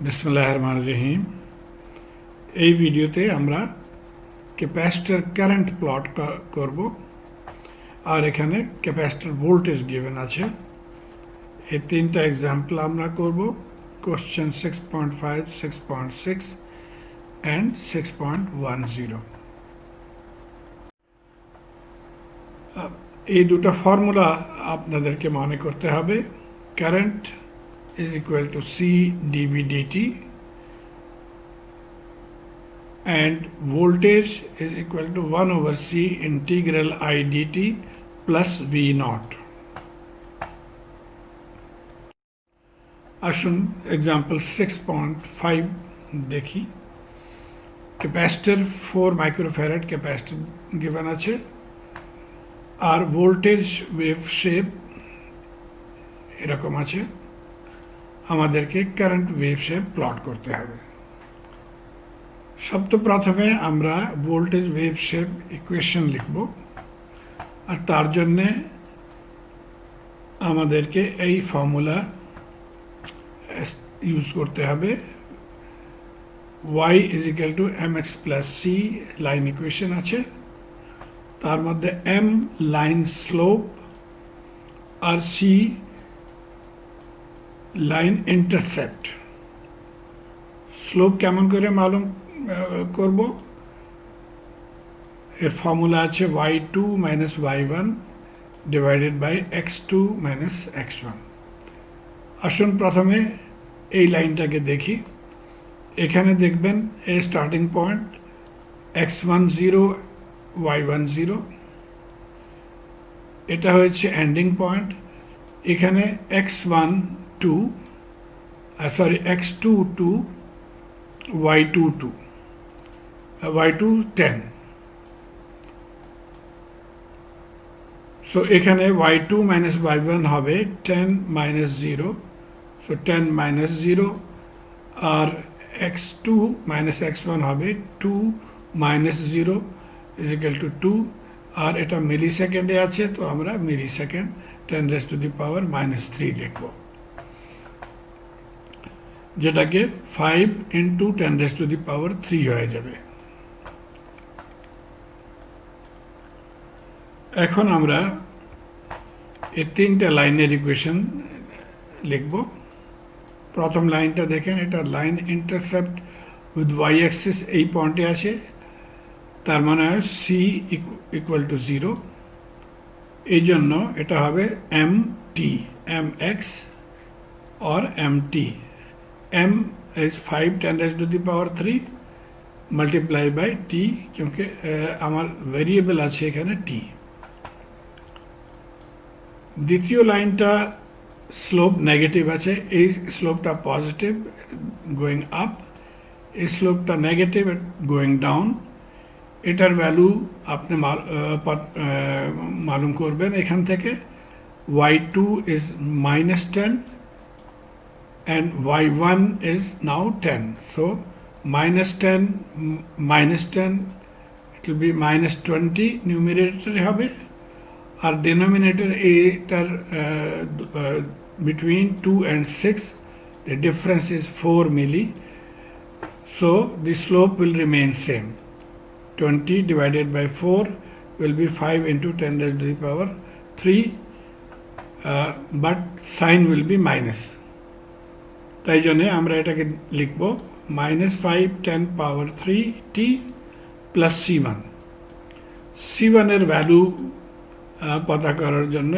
বিসমিল্লাহির রহমানির রহিম। এই ভিডিওতে আমরা ক্যাপাসিটর কারেন্ট প্লট করব, আর এখানে ক্যাপাসিটর ভোল্টেজ গিভেন আছে। এই তিনটা এক্সাম্পল আমরা করব, কোশ্চেন 6.5, 6.6 অ্যান্ড 6.10। এই দুটো ফর্মুলা আপনাদেরকে মনে করতে হবে। Current is equal to C dV dt and voltage is equal to 1 over C integral I dt plus V naught. আসুন এক্সাম্পল 6.5 দেখি। ক্যাপাসিটর 4 মাইক্রোফ্যারাড ক্যাপাসিটর গিভেন আছে, আর ভোল্টেজ ওয়েভ শেপ এরকম আছে। আমাদেরকে কারেন্ট ওয়েভ শেপ প্লট করতে হবে। প্রথমে আমরা ভোল্টেজ ওয়েভ শেপ ইকুয়েশন লিখব, আর তার জন্যে আমাদেরকে এই ফর্মুলা ইউজ করতে হবে। y is equal to mx plus c line equation আছে, তার মধ্যে m লাইন স্লোপ আর c লাইন ইন্টারসেপ্ট। স্লোপ কেমন করে মালুম করব? এর ফর্মুলা আছে y2 minus y1 divided by x2 minus x1। আসুন প্রথমে এই লাইনটাকে দেখি। এখানে দেখবেন এ স্টার্টিং পয়েন্ট x1 0 y1 0, এটা হয়েছে এন্ডিং পয়েন্ট। এখানে x1 2 x2 2 y2 2 y2 10। So এখানে y2 minus y1 হবে 10 minus 0, সো 10 minus 0, আর x2 minus x1 হবে 2 minus 0 is equal to 2, আর এটা মিলি সেকেন্ডে আছে, তো আমরা মিলি second 10 raised to the power minus 3 লিখব, যেটাকে 5 into 10 raised to the power 3 হয়ে যাবে। এখন আমরা এই তিনটা লাইনের ইকুয়েশন লিখব। প্রথম লাইনটা দেখেন, এটা line intercept with Y axis এই পয়েন্টে আছে, তার মানে হয় সি ইকুয়াল টু 0। এই জন্য এটা হবে এম টি, এম এক্স और M T. M is 5 10 raised to the power 3 multiply by T, क्योंकि আমার ভেরিয়েবল আছে এখানে টি। দ্বিতীয় লাইনটা স্লোপ নেগেটিভ আছে, এই স্লোপটা পজিটিভ গোয়িং আপ, এই স্লোপটা নেগেটিভ গোয়িং ডাউন। এটার ভ্যালু আপনি মালুম করবেন এখান থেকে। y2 is minus 10 and y1 is now 10, so minus 10 minus 10 it will be minus 20 numerator হবে, আর denominator এটার between 2 and 6 the difference is 4 milli, so the slope will remain same. 20 divided by 4 will be 5 into 10 raised to the power 3, but sign will be minus, তাই জন্য আমরা এটাকে লিখব minus 5 10 power 3 t plus c1। c1 এর value পতা করার জন্য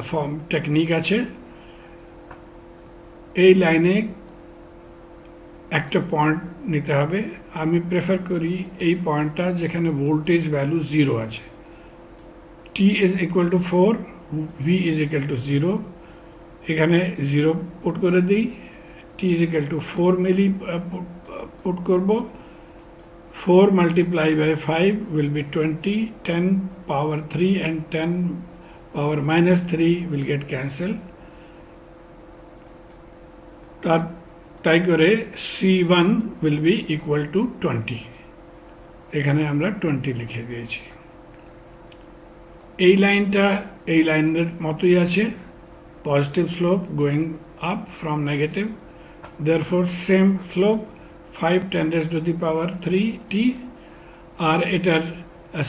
form technique আছে। এই লাইনে একটা পয়েন্ট নিতে হবে। আমি প্রেফার করি এই পয়েন্টটা যেখানে ভোল্টেজ ভ্যালু 0 আছে। t is equal to 4, v is equal to 0, এখানে 0 পুট করে দিই। t is equal to 4 milli put করব। 4 multiplied by 5 will be 20, 10 power 3 and 10 power minus 3 will get cancelled, তাই করে c1 will be equal to 20, এখানে আমরা 20 লিখে দিয়েছি। এই লাইনটা এই লাইনের মতোই আছে, positive slope going up from negative therefore same slope 5 10 raised to the power 3 t আর এটার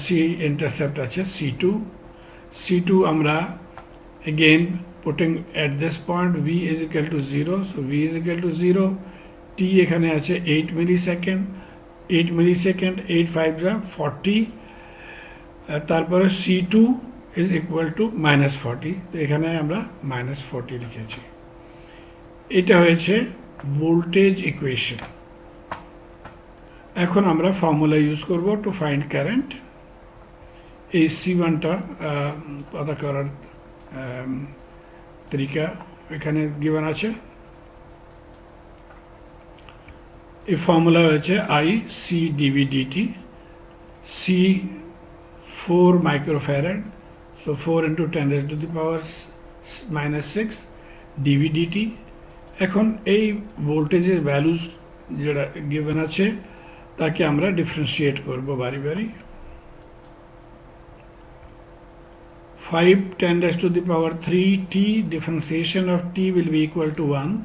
c intercept আছে c2 c2 আমরা again putting at this point v is equal to 0 so v is equal to 0 t এখানে আছে 8 millisecond 8 millisecond 8 5 যা 40 তারপরে c2 is equal to minus 40 তো এখানে আমরা minus 40 লিখেছি এটা হয়েছে ভোল্টেজ ইকুয়েশন এখন আমরা ফর্মুলা ইউজ করব টু ফাইন্ড কারেন্ট এই C1 টা পতা করার তরিকা এখানে given আছে এই ফর্মুলা হচ্ছে I C dV dt C 4 microfarad so 4 into 10 raised to the power minus 6 dV dt এখন এই ভোল্টেজের ভ্যালুস যেটা given আছে তাকে আমরা ডিফারেন্সিয়েট করব বারি বারি 5 10 raised to the power 3 t differentiation of t will be equal to 1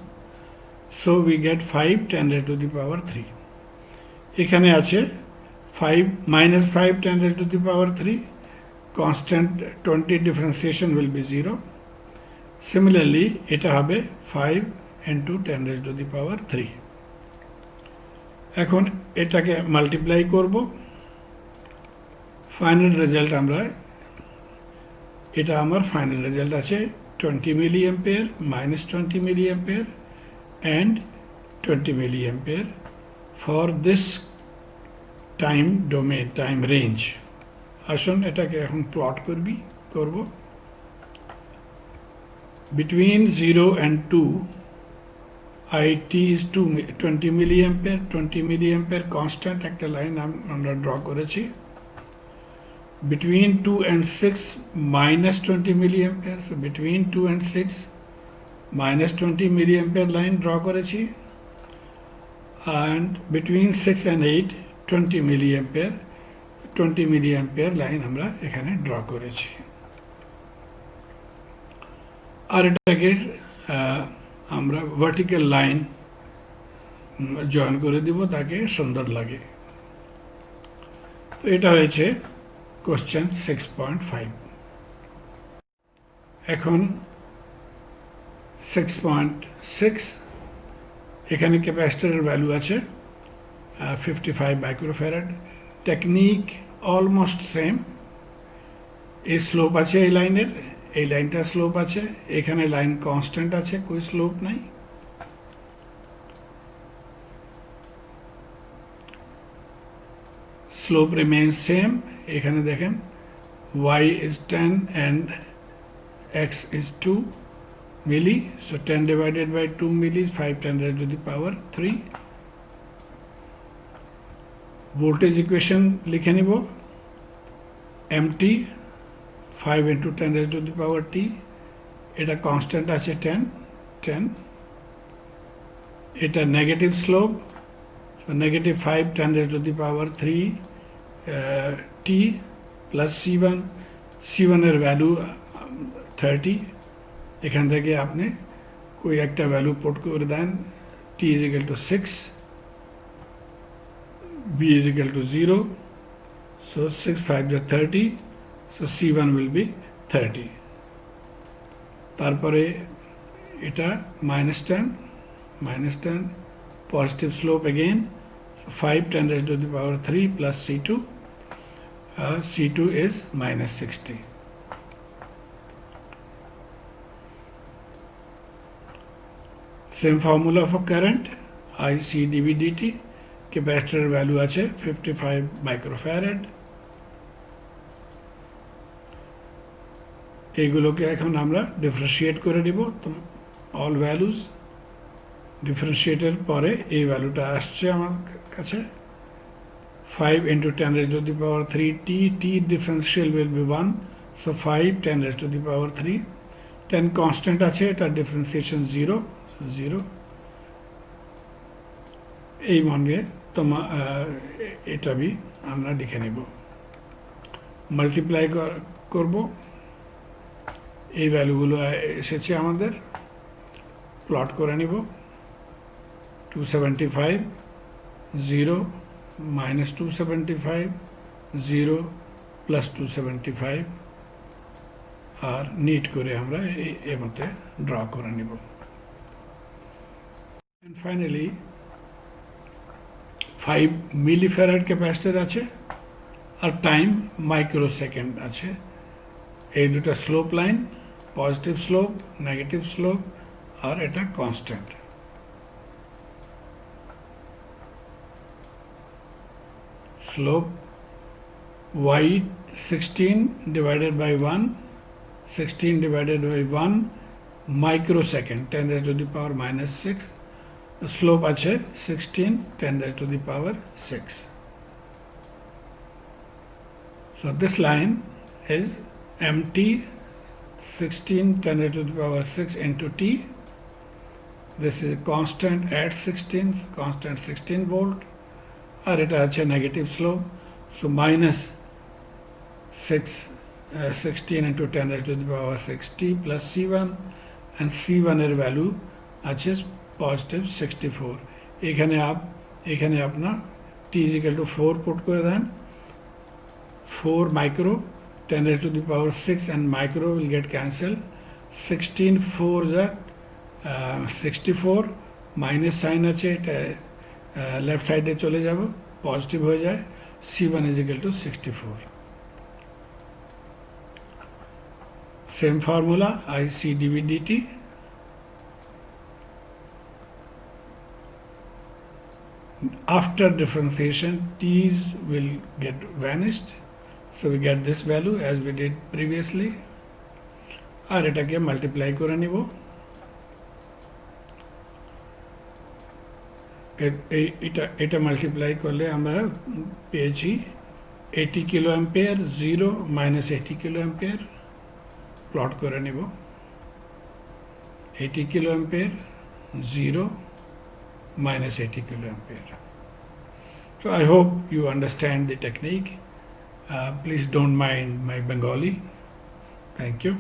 so we get 5 10 raised to the power 3 এখানে আছে 5 minus 5 10 raised to the power 3 constant 20 differentiation will be 0 similarly এটা হবে 5 into 10 raised to the power 3 এখন এটাকে multiply করব final result আমরা এটা আমার ফাইনাল রেজাল্ট আছে 20 milli ampere minus 20 milli ampere and 20 milli ampere for this time domain time range আসুন এটাকে এখন প্লট করব between 0 and 2 IT is 20 milliampere 20 milliampere constant একটা লাইন আমরা ড্র করেছি between 2 and 6 minus 20 milliampere so between 2 and 6 minus 20 milliampere line draw করেছি and between 6 and 8 20 milliampere line আমরা এখানে ড্র করেছি আর এটাকে আমরা ভার্টিক্যাল লাইন জয়েন করে দিব তাকে সুন্দর লাগে তো এটা হয়েছে কোশ্চেন 6.5 এখন 6.6 এখানে ক্যাপাসিটরের ভ্যালু আছে 55 মাইক্রোফ্যারাড টেকনিক অলমোস্ট সেম এই স্লোপ আছে এই লাইনের এই লাইনটা স্লোপ আছে এখানে লাইন কনস্ট্যান্ট আছে কোই স্লোপ নাই স্লোপ রিমেইনস সেম এখানে দেখেন y is 10 and x is 2 milli so 10 divided by 2 milli 5 10 raised to the power 3 voltage equation লিখে নিব mt 5 into 10 raised to the power t এটা constant আছে 10 এটা negative slope so negative 5 10 raised to the power 3 t plus c1 এর value 30 এখান থেকে আপনি कोई একটা ভ্যালু পুট করে দেন t is equal to 6 b is equal to 0 so 6 5 is 30 so c1 will be 30 তারপরে এটা minus 10 positive slope again so 5 10 raised to the power 3 plus c2 c2 is minus 60 same formula for current IC dV dt capacitor value আছে 55 microfarad এইগুলোকে এখন আমরা differentiate করে দিব তো all values ডিফারেন্সিয়েটের পরে এই ভ্যালুটা আসছে আমার কাছে 5 into 10 raised to the power 3 t differential will be 1 so 5 10 raised to the power 3 10 constant আছে এটা ডিফারেন্সিয়েশন 0 এই মানে এটা भी আমরা লিখে নেব মাল্টিপ্লাই করব এই ভ্যালুগুলো এসেছে আমাদের প্লট করে নিব 275, 0, minus 275, 0, plus 275 আর নিট করে আমরা এর মধ্যে ড্র করে নিব। And finally 5 millifarad ক্যাপাসিটর আছে আর টাইম মাইক্রোসেকেন্ড আছে। এই দুটো slope line, positive slope, negative slope, আর এটা constant. Slope y16 divided by 1, 16 divided by 1 microsecond, 10 raised to the power minus 6. The slope আছে 16, 10 raised to the power 6. So this line is mt 16 10 raised to the power 6 into t. This is constant at 16, constant 16 volt. আর এটা আছে negative slope, so minus 16 into 10 raised to the power 6t plus c1, and c1 এর value আছে positive 64। এখানে আপনার t is equal to 4 put করে দেন, 4 micro, 10 raised to the power 6 and micro will get cancelled, 16 4s are 64, minus sine আছে, এটা left সাইডে চলে যাব, পজিটিভ হয়ে যায়, c1 is equal to 64। Same formula, IC dV dt. After differentiation, t's will get vanished, so we get this value as we did previously, আর এটাকে multiply করে নিব। এটা মাল্টিপ্লাই করলে আমরা পেয়েছি 80 kilo ampere, 0 minus 80 kilo ampere. Plot করে নিব 80 kilo ampere, 0 minus 80 kilo ampere. So I hope you understand the technique. Please don't mind my Bengali. Thank you.